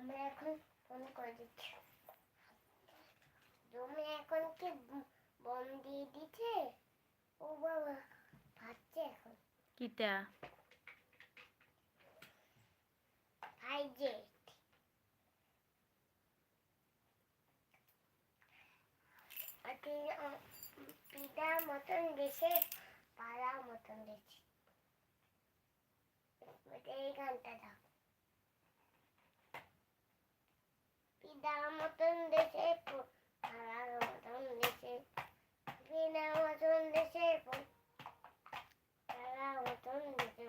আমি এখন ফোন করে দিচ্ছি। তুমি এখন কি বম দিয়ে দিছে? ও বাবা ভাবছে এখন কিটা ভাইজে পিতার মতন দেশে পাড়ার মতন দেশে এই গানটা দাও। পিতার মতন দেশে পাড়ার মতন দেশে পিতার মতন দেশে পাড়ার মতন দেশে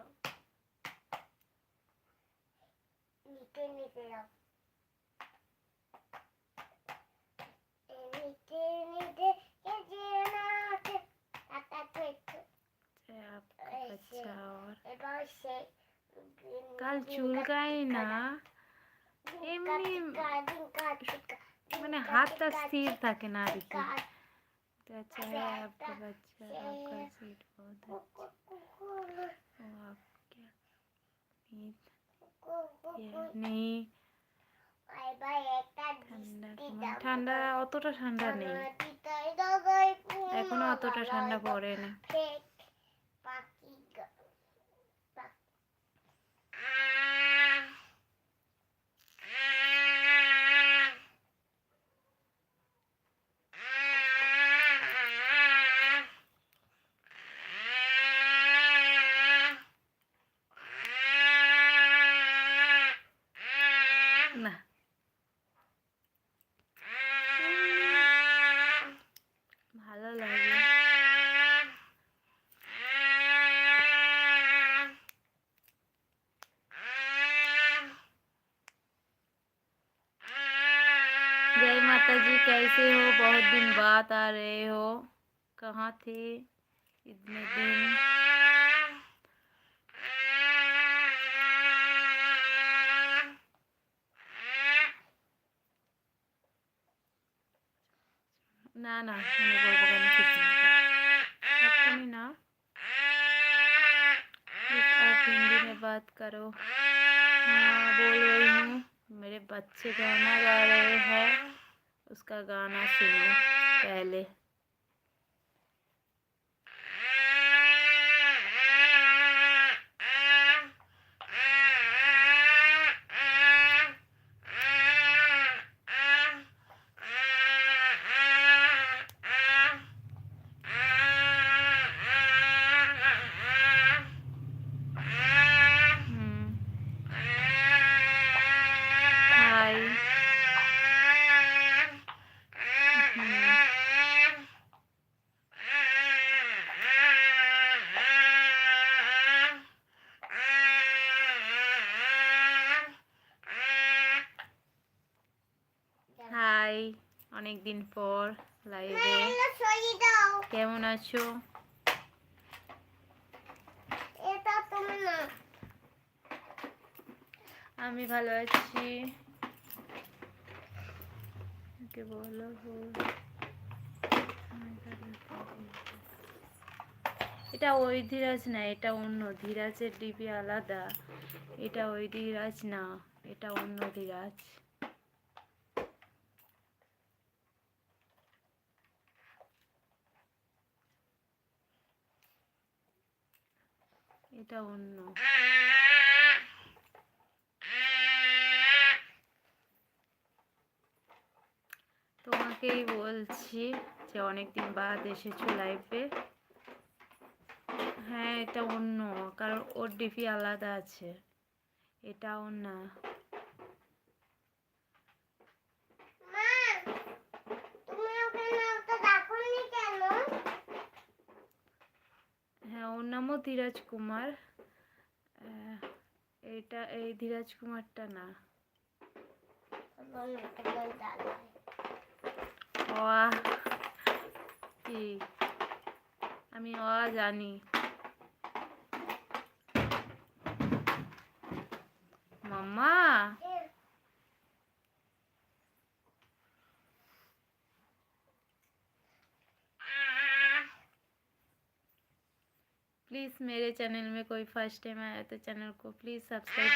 নিতে নিতে যাও। নিতে নিতে এবার কাল চুলকায় না, এমনি মানে হাতটা স্থির থাকে না আর কি। अच्छा है आपका बच्चा, आपका सीट बहुत अच्छा। वो आप क्या नहीं ঠান্ডা অতটা ঠান্ডা নেই এখনো, অতটা ঠান্ডা পড়ে না। না ভালো লাগে। जय माता जी, कैसे हो? बहुत दिन बाद आ रहे हो, कहाँ थे इतने दिन? ना ना मैंने बोल बगल में किसी ने आपको नहीं ना, आप हिंदी में बात करो। हाँ बोल रही हूँ, मेरे बच्चे गाना गा रहे हैं, उसका गाना सुनो पहले। হাই, অনেক দিন পর লাইভে, কেমন আছো? আমি ভালো আছি। বলো এটা ওই ধীরাজ না, এটা অন্য ধীরাজের ডিপি আলাদা, এটা ওই ধীরাজ না, এটা অন্য ধীরাজ। এটা অন্য। তোমাকেই বলছি যে অনেকদিন বাদ এসেছো লাইভে। হ্যাঁ এটা অন্য, কারণ ওর ডিপি আলাদা আছে, এটা ওর না। হ্যাঁ ওর নামও ধীরাজ কুমার, এটা এই ধীরাজ কুমারটা না। কি আমি জানি মাম্মা। प्लीज़ मेरे चैनल में कोई फर्स्ट टाइम आया तो चैनल को प्लीज़ सब्सक्राइब